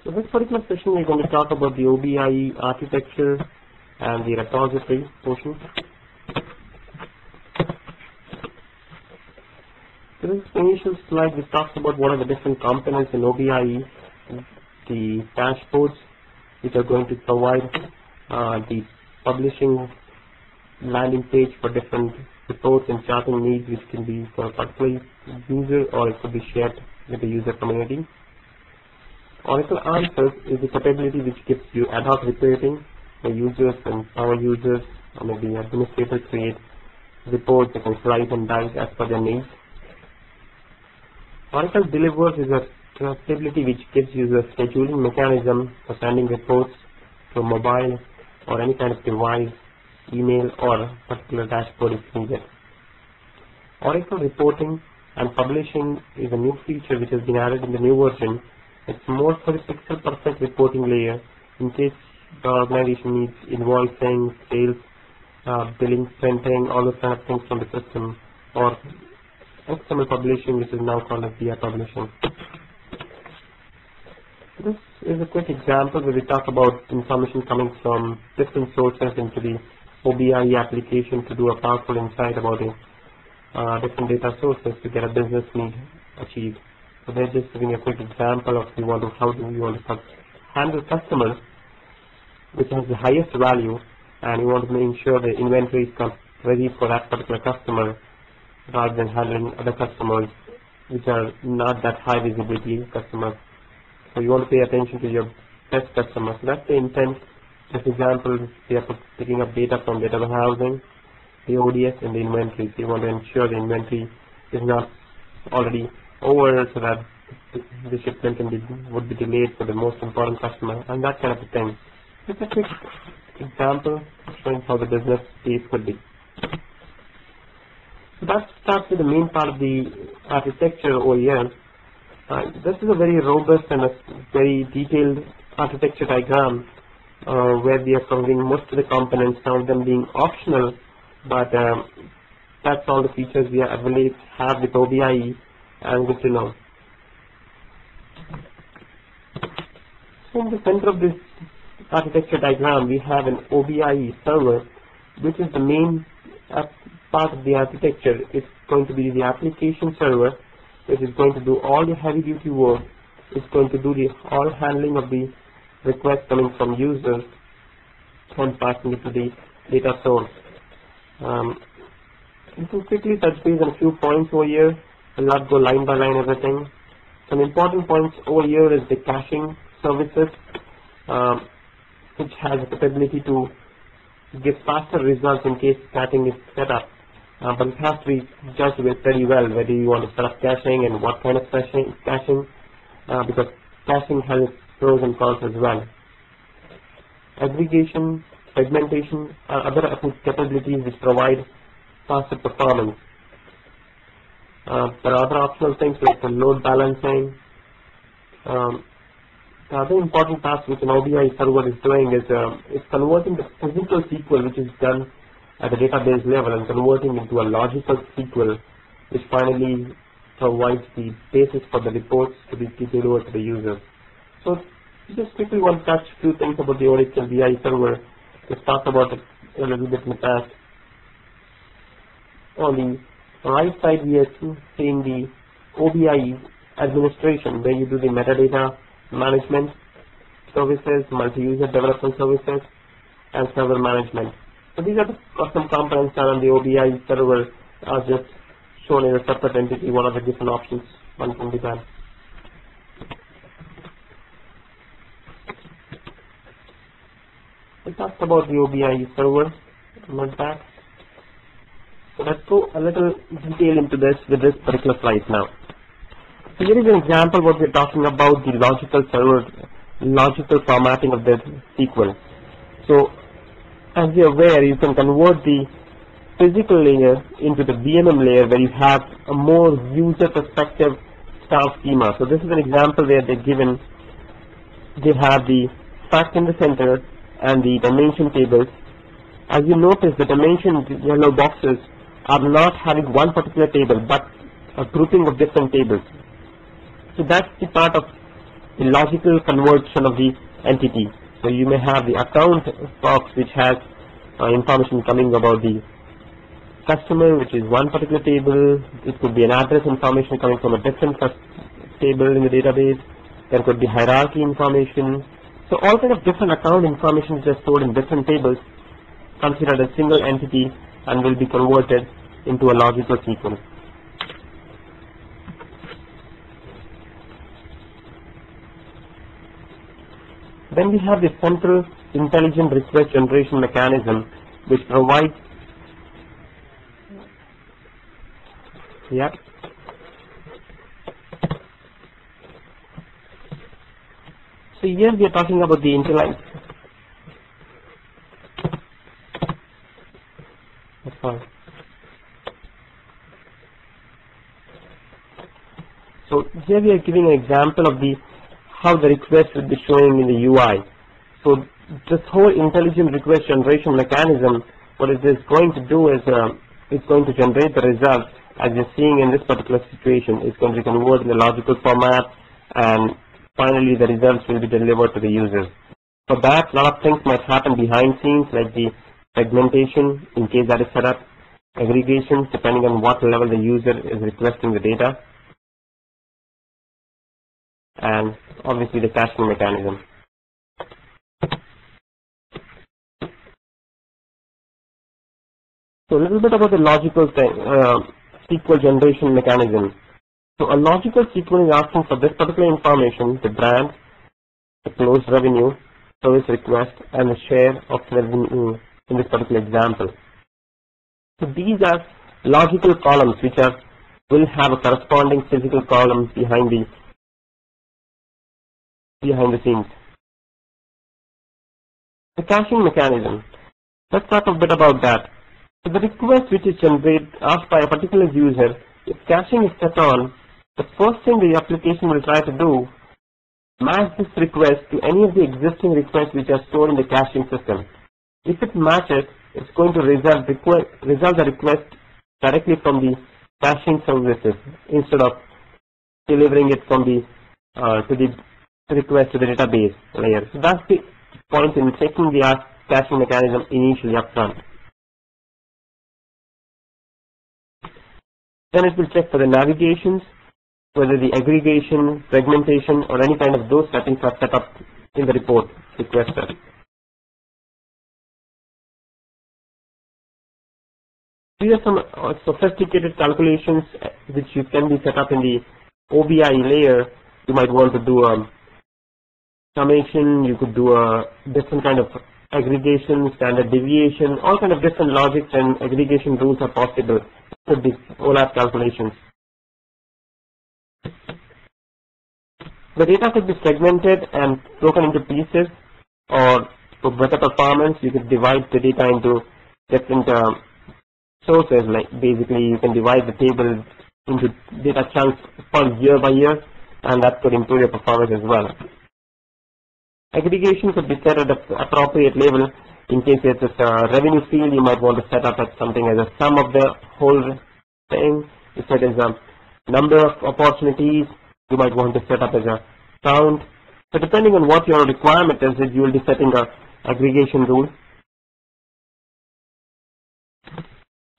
So this particular session we're going to talk about the OBIEE architecture and the repository portion. So this initial slide which talks about what are the different components in OBIEE, the dashboards which are going to provide the publishing landing page for different reports and charting needs, which can be for a particular user or it could be shared with the user community. Oracle Answers is the capability which gives you ad hoc reporting. The users and power users or maybe administrators create reports that can slice and dice as per their needs. Oracle Delivers is a capability which gives you a scheduling mechanism for sending reports to mobile or any kind of device, email or particular dashboard if needed. Oracle Reporting and Publishing is a new feature which has been added in the new version. It's more for the pixel-perfect reporting layer in case the organization needs invoicing, sales, billing, printing, all those kind of things from the system, or XML publishing, which is now called as BI publishing. This is a quick example where we talk about information coming from different sources into the OBIEE application to do a powerful insight about different data sources to get a business need achieved. So they're just giving a quick example of how do we want to handle customers which has the highest value, and you want to make sure the inventory is ready for that particular customer rather than handling other customers which are not that high visibility customers. So you want to pay attention to your best customers. So that's the intent. This example, we are picking up data from data warehousing, the ODS and the inventory. So you want to ensure the inventory is not already over so that the shipment would be delayed for the most important customer and that kind of a thing. Just a quick example showing how the business case could be. So that starts with the main part of the architecture over here. This is a very robust and a very detailed architecture diagram where we are covering most of the components, some of them being optional, but that's all the features we have with OBIEE and good to know. So in the center of this architecture diagram, we have an OBIEE server, which is the main part of the architecture. It's going to be the application server, which is going to do all the heavy duty work. It's going to do the all handling of the requests coming from users and passing it to the data source. You can quickly touch base on a few points over here. I'll not go line by line everything. Some important points over here is the caching services, which has the capability to give faster results in case caching is set up. But it has to be judged with very well whether you want to set up caching and what kind of caching, because caching has its pros and cons as well. Aggregation, segmentation are other capabilities which provide faster performance. There are other optional things like the load balancing. The other important task which an OBIEE server is doing is converting the physical SQL, which is done at the database level, and converting into a logical SQL, which finally provides the basis for the reports to be delivered to the users. So just quickly want to touch a few things about the Oracle BI server. Let's talk about it a little bit in the past. On the right side, we are seeing the OBIEE administration, where you do the metadata management services, multi-user development services, and server management. So these are the custom components that on the OBIEE server are just shown in a separate entity. What are the different options one can be done? We talked about the OBIEE server a month back. So let's go a little detail into this with this particular slide now. So here is an example what we're talking about, the logical server, logical formatting of the SQL. So as you're aware, you can convert the physical layer into the VMM layer where you have a more user perspective style schema. So this is an example where they have the fact in the center and the dimension tables. As you notice, the dimension yellow boxes are not having one particular table but a grouping of different tables. So that's the part of the logical conversion of the entity. So you may have the account box which has information coming about the customer, which is one particular table. It could be an address information coming from a different table in the database. There could be hierarchy information. So all kind of different account information is just stored in different tables, considered a single entity, and will be converted into a logical sequence. Then we have the central intelligent request generation mechanism, which provides So here we are talking about the intelligent. That's fine. So here we are giving an example of how the request will be showing in the UI. So this whole intelligent request generation mechanism, what it is going to do is it's going to generate the result as you're seeing in this particular situation. It's going to convert in the logical format, and finally the results will be delivered to the users. For that, a lot of things might happen behind scenes, like the segmentation, in case that is set up, aggregation, depending on what level the user is requesting the data, and obviously the caching mechanism. So a little bit about the logical SQL generation mechanism. So a logical SQL is asking for this particular information, the brand, the closed revenue, service request, and the share of revenue in this particular example. So these are logical columns which will have a corresponding physical column behind the scenes. The caching mechanism. Let's talk a bit about that. So the request which is generated asked by a particular user, if caching is set on, the first thing the application will try to do, match this request to any of the existing requests which are stored in the caching system. If it matches, it's going to resolve the request directly from the caching services instead of delivering it from the to the request to the database layer. So that's the point in checking the caching mechanism initially upfront. Then it will check for the navigations, whether the aggregation, segmentation, or any kind of those settings are set up in the report requested. These are some sophisticated calculations which can be set up in the OBIEE layer. You might want to do a summation, you could do a different kind of aggregation, standard deviation, all kind of different logics and aggregation rules are possible for the OLAP calculations. The data could be segmented and broken into pieces, or for better performance, you could divide the data into different sources. Like basically, you can divide the table into data chunks per year by year, and that could improve your performance as well. Aggregation could be set at the appropriate level. In case it's a revenue field, you might want to set up as something as a sum of the whole thing. If it is a number of opportunities, you might want to set up as a count. So depending on what your requirement is, you will be setting an aggregation rule.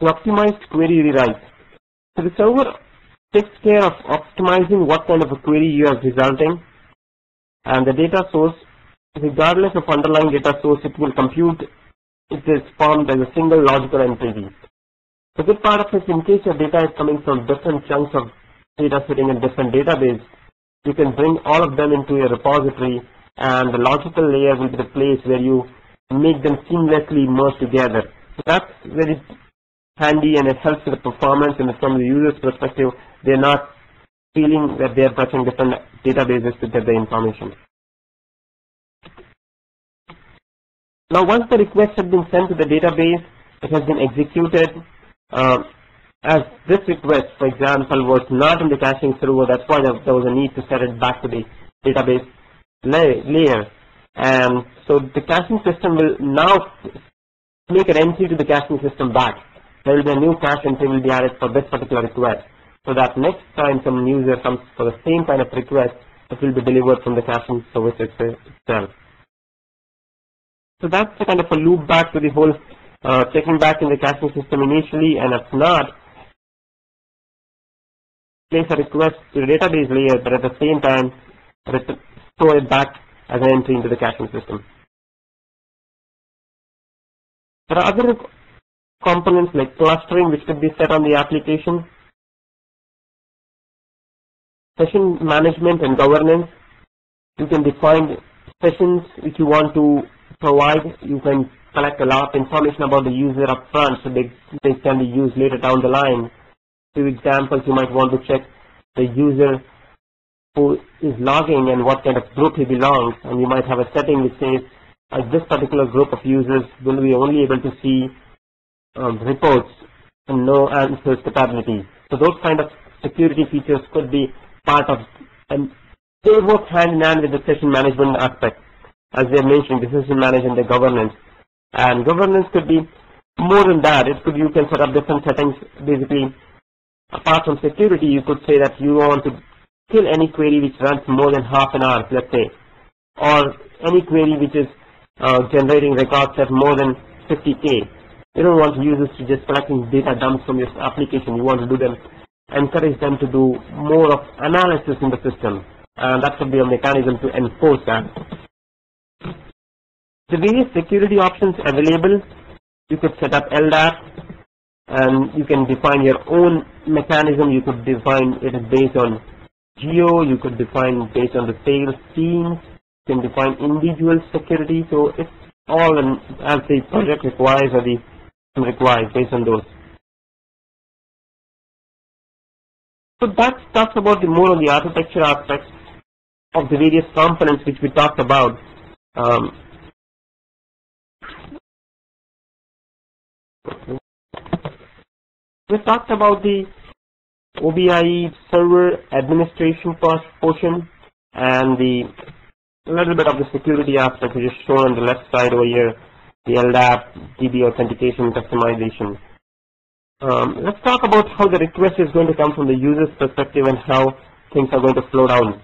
To optimize query rewrite. So the server takes care of optimizing what kind of a query you are resulting, and the data source, regardless of underlying data source, it will compute. It is formed as a single logical entity. The good part of it, in case your data is coming from different chunks of data sitting in different database, you can bring all of them into a repository, and the logical layer will be the place where you make them seamlessly merge together. So that's very handy, and it helps with the performance, and from the user's perspective, they're not feeling that they're touching different databases to get the information. Now once the request has been sent to the database, it has been executed. As this request, for example, was not in the caching server, that's why there was a need to set it back to the database layer. And so the caching system will now make an entry to the caching system back. There will be a new cache entry will be added for this particular request, so that next time some user comes for the same kind of request, that will be delivered from the caching service itself. So that's a kind of a loop back to the whole checking back in the caching system initially, and if not, place a request to the database layer, but at the same time store it back as an entry into the caching system. There are other components like clustering which could be set on the application, session management and governance. You can define sessions which you want to provide. You can collect a lot of information about the user up front so they can be used later down the line. Few examples, you might want to check the user who is logging and what kind of group he belongs, and you might have a setting which says this particular group of users will be only able to see reports and no answers capability. So those kind of security features could be part of, and they work hand in hand with the session management aspect. As they mentioned, the session management and the governance. And governance could be more than that. It could, you can set up different settings. Basically, apart from security, you could say that you want to kill any query which runs more than half an hour, let's say, or any query which is generating records at more than 50K. You don't want users to just collecting data dumps from your application. You want to do them, encourage them to do more of analysis in the system, and that could be a mechanism to enforce that. The various security options available, you could set up LDAP, and you can define your own mechanism. You could define it based on geo, you could define based on the sales teams, you can define individual security. So it's all as the project requires or the requires based on those. So that talks about the more of the architecture aspects of the various components which we talked about. We talked about the OBIE server administration portion and a little bit of the security aspect, which is shown on the left side over here, the LDAP, DB authentication, customization. Let's talk about how the request is going to come from the user's perspective and how things are going to flow down.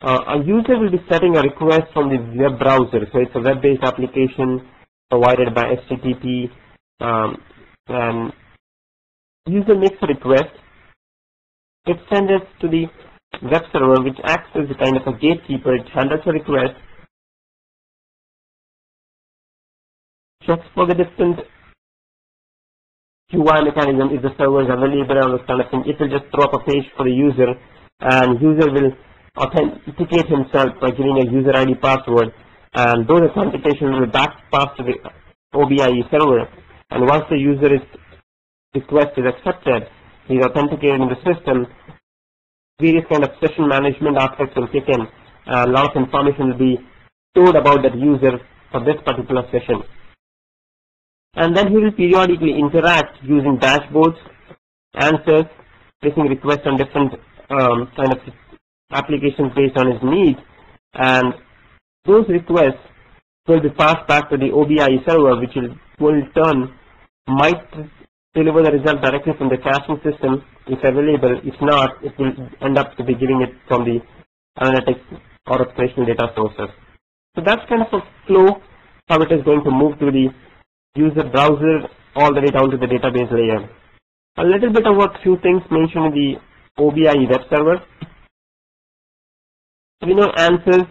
A user will be setting a request from the web browser, so it's a web-based application provided by HTTP, and user makes a request. It sends it to the web server, which acts as a kind of a gatekeeper. It handles a request, checks for the different UI mechanism if the server is available and this kind of thing. It will just throw up a page for the user, and user will authenticate himself by giving a user ID password, and those authentications will back pass to the OBIE server. And once the user's request is accepted, he's authenticated in the system, various kind of session management aspects will kick in, and a lot of information will be stored about that user for this particular session. And then he will periodically interact using dashboards, answers, placing requests on different kind of applications based on his needs, and those requests will be passed back to the OBIE server, which will in turn might deliver the result directly from the caching system if available. If not, it will end up to be giving it from the analytics or operational data sources. So that's kind of a flow, how it is going to move to the user browser all the way down to the database layer. A little bit about few things mentioned in the OBIE web server. We know answers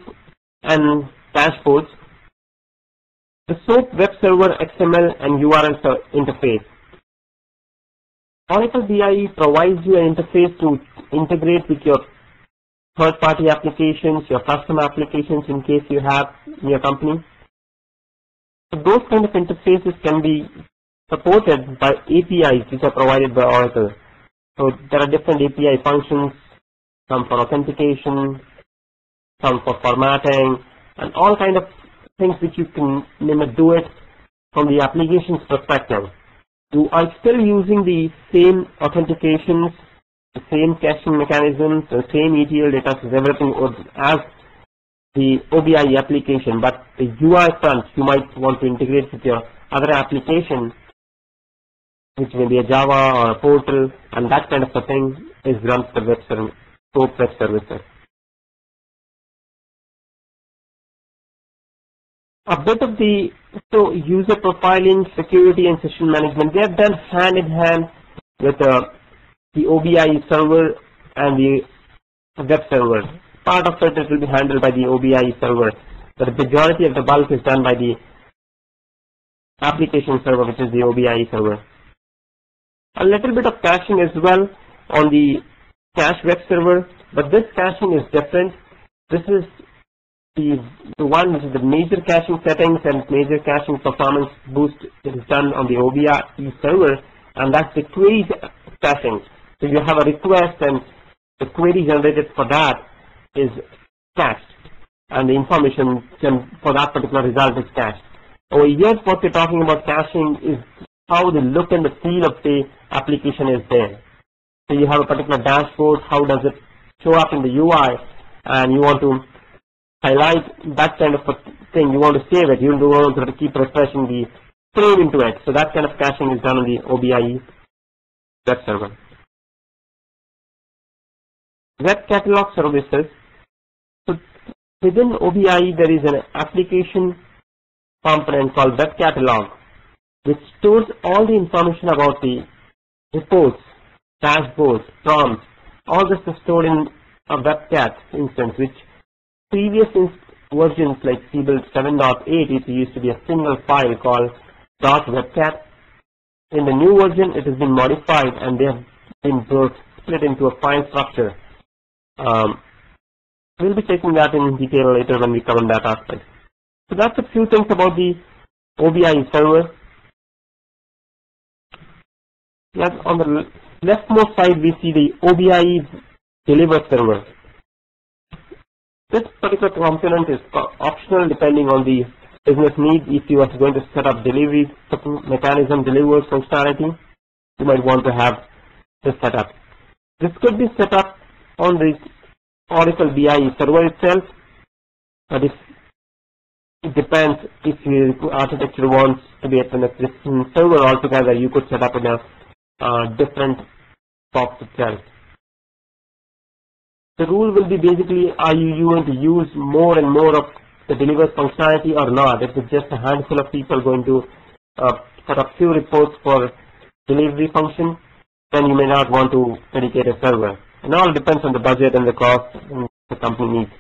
and dashboards. The SOAP web server XML and URL interface. Oracle BIE provides you an interface to integrate with your third-party applications, your custom applications in case you have in your company. So those kind of interfaces can be supported by APIs which are provided by Oracle. So there are different API functions, some for authentication, some for formatting, and all kind of things which you can do it from the application's perspective. You are still using the same authentications, the same caching mechanisms, the same ETL data, everything as the OBIE application, but the UI front you might want to integrate with your other application, which may be a Java or a portal, and that kind of a thing is run for web service, SOAP web services. a bit of the user profiling, security, and session management. They have done hand in hand with the OBIE server and the web server. Part of it will be handled by the OBIE server, but the majority of the bulk is done by the application server, which is the OBIE server. A little bit of caching as well on the cache web server, but this caching is different. This is the one which is the major caching settings and major caching performance boost is done on the OBIE server, and that's the query caching. So you have a request and the query generated for that is cached, and the information for that particular result is cached. Over here, what we're talking about caching is how the look and the feel of the application is there. So you have a particular dashboard, how does it show up in the UI, and you want to highlight that kind of a thing, you want to save it, you don't want to keep refreshing the frame into it. So that kind of caching is done on the OBIE web server. Web catalog services. So within OBIE there is an application component called web catalog, which stores all the information about the reports, dashboards, prompts. All this is stored in a WebCat instance, which previous versions like CBuild 7.8, it used to be a single file called .webcat. In the new version, it has been modified and they have been split into a file structure. We'll be taking that in detail later when we cover that aspect. So that's a few things about the OBIE server. On the leftmost side, we see the OBIE deliver server. This particular component is optional depending on the business need. If you are going to set up delivery mechanism, deliver functionality, you might want to have this set up. This could be set up on the Oracle BIE server itself, but it depends if your architecture wants to be at an existing server altogether, you could set up in a different box itself. The rule will be basically, are you going to use more and more of the deliver functionality or not? If it's just a handful of people going to set up few reports for delivery function, then you may not want to dedicate a server. It all depends on the budget and the cost the company needs.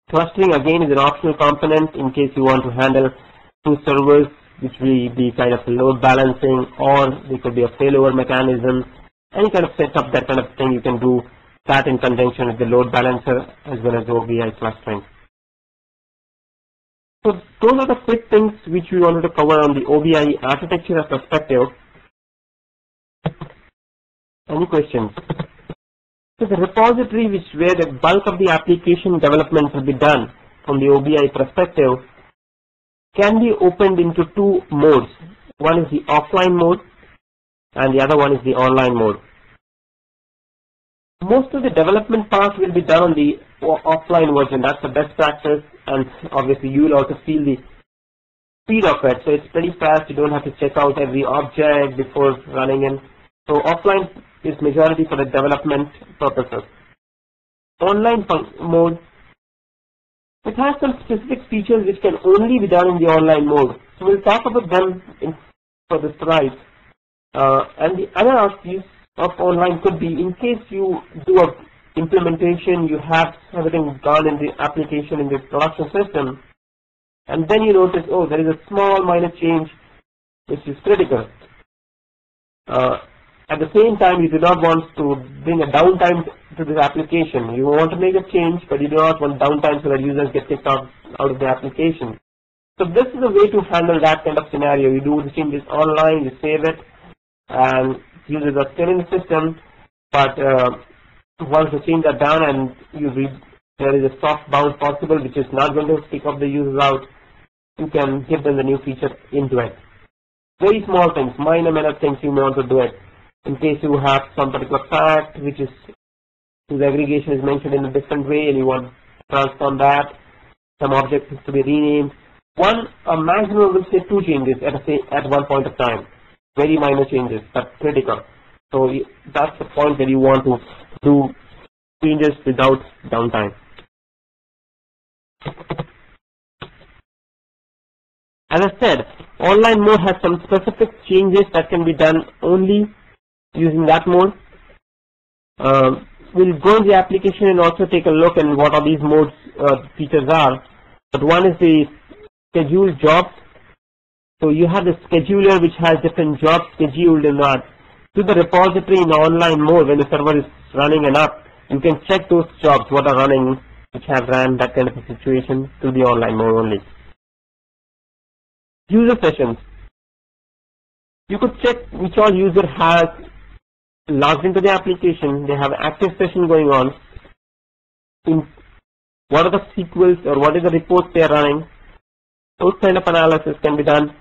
Clustering again is an optional component in case you want to handle two servers, which will be kind of load balancing, or there could be a failover mechanism. Any kind of setup, that kind of thing you can do that in conjunction with the load balancer as well as OBI clustering. So those are the quick things which we wanted to cover on the OBIE architecture perspective. Any questions? So the repository where the bulk of the application development will be done from the OBIE perspective can be opened into two modes. One is the offline mode and the other one is the online mode. Most of the development part will be done on the offline version. That's the best practice, and obviously you will also feel the speed of it. So it's pretty fast. You don't have to check out every object before running in. So offline is majority for the development purposes. Online mode, it has some specific features which can only be done in the online mode. So we'll talk about them for the slides. And the other use of online could be in case you do a implementation, you have everything done in the application in the production system, and then you notice, oh, there is a small minor change which is critical. At the same time, you do not want to bring a downtime to this application. You want to make a change, but you do not want downtime so that users get kicked out of the application. So this is a way to handle that kind of scenario. You do the changes online, you save it, and users are still in the system, but once the changes are done and there is a soft bounce possible which is not going to kick off the users out, you can give them the new feature into it. Very small things, minor things you may want to do it. In case you have some particular fact whose aggregation is mentioned in a different way and you want to transform that, some object is to be renamed. A maximum will say 2 changes at one point of time. Very minor changes, but critical. So that's the point where you want to do changes without downtime. As I said, online mode has some specific changes that can be done only using that mode. We'll go in the application and also take a look at what all these modes features are. But one is the schedule jobs. So you have the scheduler which has different jobs scheduled in that. To the repository in online mode, when the server is running and up, you can check those jobs, what are running, which have ran, that kind of a situation, to the online mode only. User sessions. You could check which all user has logged into the application, they have active session going on, in what are the sequels or what is the reports they are running. Those kind of analysis can be done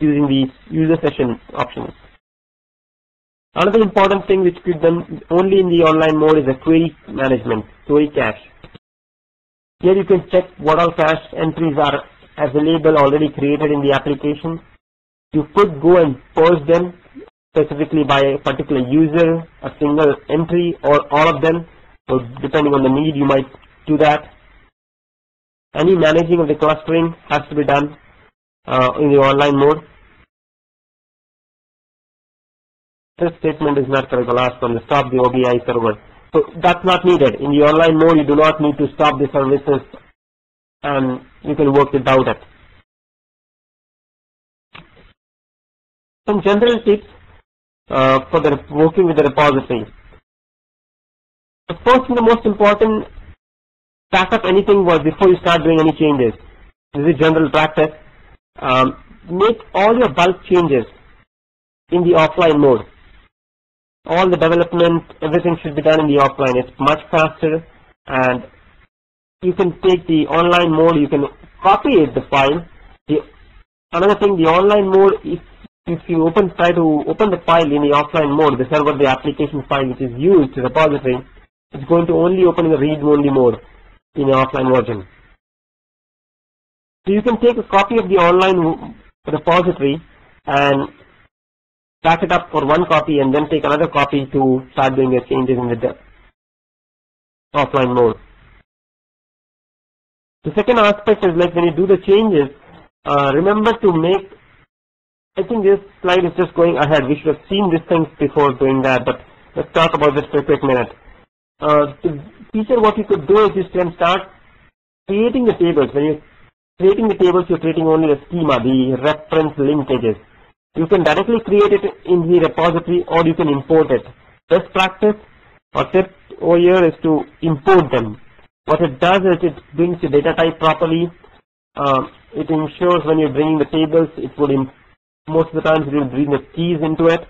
using these user session options. Another important thing which could be done only in the online mode is the query management, query cache. Here you can check what all cache entries are available already created in the application. You could go and purge them specifically by a particular user, a single entry, or all of them. So depending on the need, you might do that. Any managing of the clustering has to be done in the online mode. This statement is not correct, the last one, stop the OBI server. So that's not needed. In the online mode, you do not need to stop the services and you can work without it. Some general tips for the working with the repository. The first and the most important, back up anything before you start doing any changes. This is general practice. Make all your bulk changes in the offline mode. All the development, everything should be done in the offline. It's much faster, and you can take the online mode, you can copy it, the file. Another thing, the online mode, if you try to open the file in the offline mode, the server, the application file which is used, the repository, it's going to only open in the read-only mode in the offline version. So you can take a copy of the online repository and back it up for one copy and then take another copy to start doing your changes in the offline mode. The second aspect is like when you do the changes, remember to make, I think this slide is just going ahead. We should have seen these things before doing that, but let's talk about this for a quick minute. The feature, what you could do is you can start creating the tables. When you're creating the tables, you're creating only the schema, the reference linkages. You can directly create it in the repository or you can import it. Best practice or tip over here is to import them. What it does is it brings the data type properly. It ensures when you're bringing the tables, it would, most of the times, it will bring the keys into it.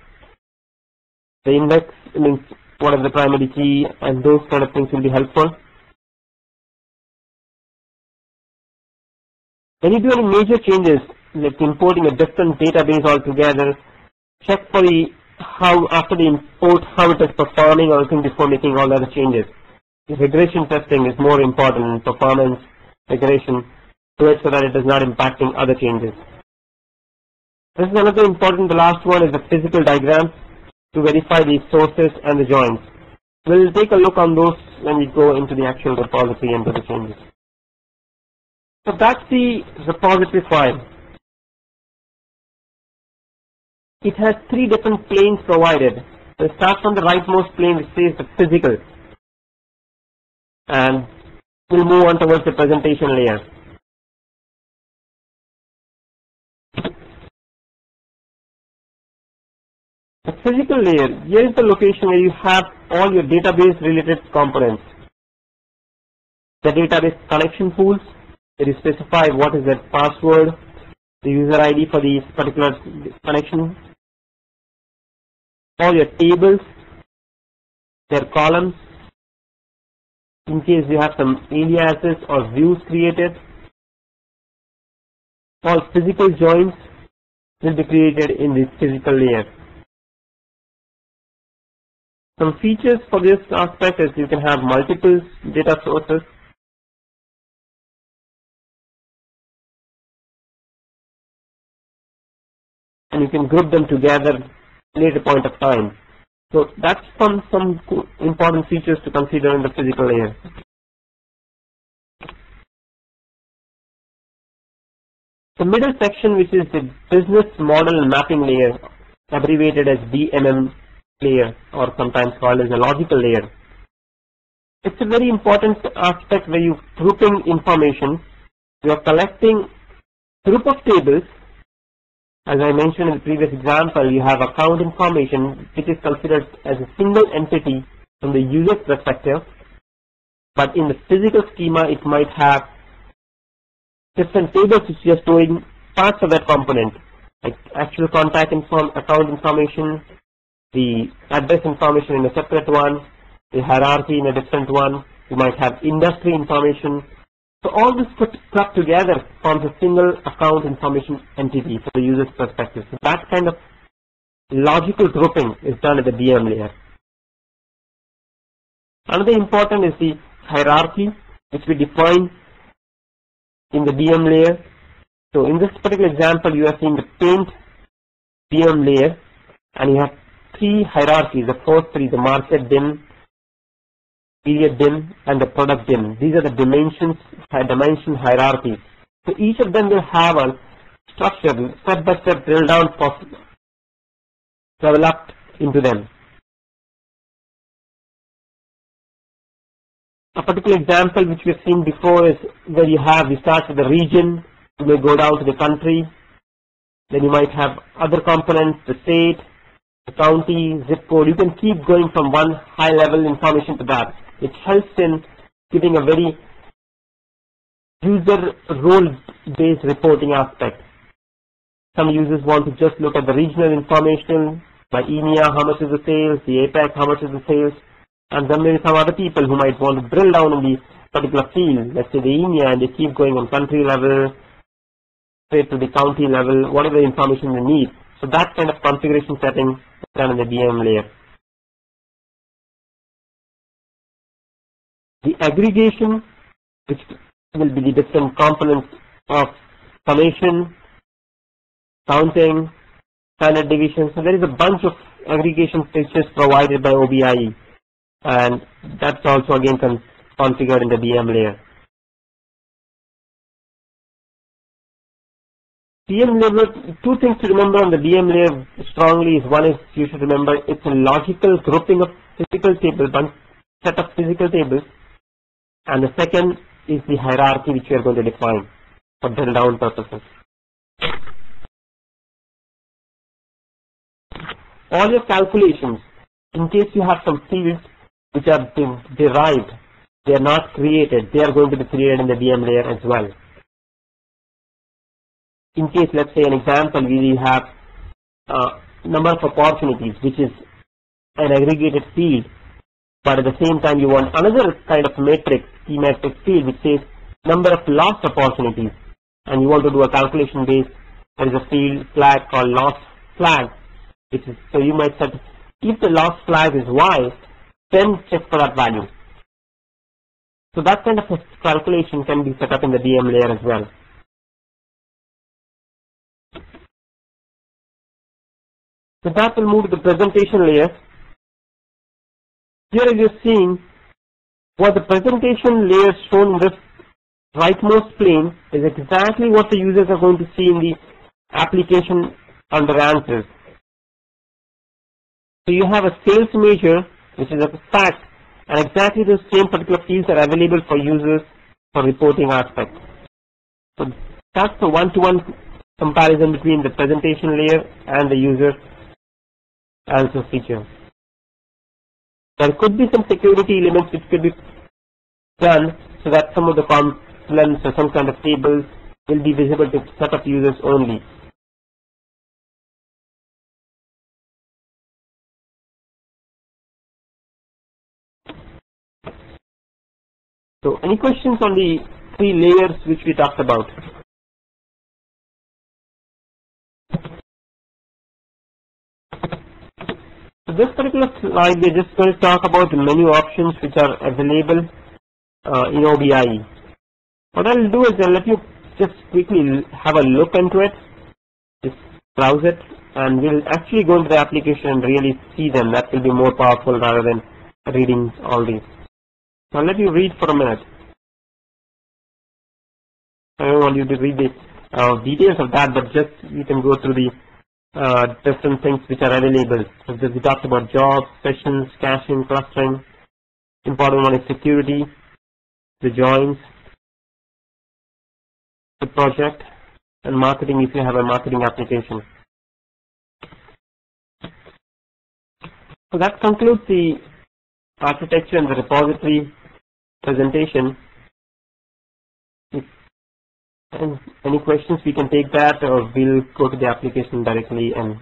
The index means what is the primary key, and those kind of things will be helpful. When you do any major changes, like importing a different database altogether, check for after the import, how it is performing or anything before making all the other changes. The regression testing is more important in performance regression to it so that it is not impacting other changes. This is another important, the last one is the physical diagram to verify the sources and the joins. We'll take a look on those when we go into the actual repository and do the changes. So that's the repository file. It has three different planes provided. We'll start from the rightmost plane which says the physical. And we'll move on towards the presentation layer. The physical layer, here is the location where you have all your database related components. The database connection pools, where you specify what is the password, the user ID for the particular connection. All your tables, their columns, in case you have some aliases or views created. All physical joins will be created in this physical layer. Some features for this aspect is you can have multiple data sources. And you can group them together at a later point of time. So that's some important features to consider in the physical layer. The middle section, which is the business model mapping layer, abbreviated as BMM layer, or sometimes called as a logical layer. It's a very important aspect where you're grouping information. You are collecting group of tables. As I mentioned in the previous example, you have account information, which is considered as a single entity from the user's perspective. But in the physical schema, it might have different tables which are storing parts of that component, like actual contact account information, the address information in a separate one, the hierarchy in a different one. You might have industry information. So all this put together forms a single account information entity from the user's perspective. So that kind of logical grouping is done at the BM layer. Another important is the hierarchy, which we define in the BM layer. So in this particular example, you are seeing the paint BM layer, and you have three hierarchies. The first three, the market DIM, period DIM, and the product DIM. These are the dimension hierarchies. So each of them will have a structure, step-by-step drill down developed into them. A particular example which we have seen before is where you start with the region, you may go down to the country, then you might have other components, the state, the county, zip code. You can keep going from one high level information to that. It helps in giving a very user role-based reporting aspect. Some users want to just look at the regional information, by EMEA, how much is the sales, the APAC, how much is the sales, and then there are some other people who might want to drill down in the particular field, let's say the EMEA, and they keep going on country level, straight to the county level, whatever information they need. So that kind of configuration setting is done in the BM layer. The aggregation, which will be the different components of summation, counting, standard deviation. So there is a bunch of aggregation features provided by OBIE, and that's also again configured in the BM layer. BM layer, two things to remember on the BM layer strongly is, one is you should remember it's a logical grouping of physical tables, one set of physical tables, and the second is the hierarchy which we are going to define for drill down purposes. All your calculations, in case you have some fields which are derived, they are not created, they are going to be created in the BM layer as well. In case, let's say an example, we have number of opportunities, which is an aggregated field, but at the same time you want another kind of matrix, key matrix field, which says number of lost opportunities, and you want to do a calculation base. There is a field flag called lost flag, which is, so you might set, if the lost flag is Y, then check for that value. So that kind of a calculation can be set up in the BM layer as well. So that will move to the presentation layer. Here you're seeing what the presentation layer shown in this rightmost plane is exactly what the users are going to see in the application under answers. So you have a sales measure, which is a fact, and exactly the same particular fields are available for users for reporting aspects. So that's the one-to-one comparison between the presentation layer and the user answer feature. There could be some security elements which could be done so that some of the columns or some kind of tables will be visible to setup users only. So any questions on the three layers which we talked about? So this particular slide, we are just going to talk about the menu options which are available in OBIE. What I'll do is I'll let you just quickly have a look into it, just browse it, and we'll actually go into the application and really see them. That will be more powerful rather than reading all these. So I'll let you read for a minute. I don't want you to read the details of that, but just you can go through the different things which are available. So we talked about jobs, sessions, caching, clustering. Important one is security, the joins, the project, and marketing if you have a marketing application. So that concludes the architecture and the repository presentation. And any questions, we can take that, or we'll go to the application directly and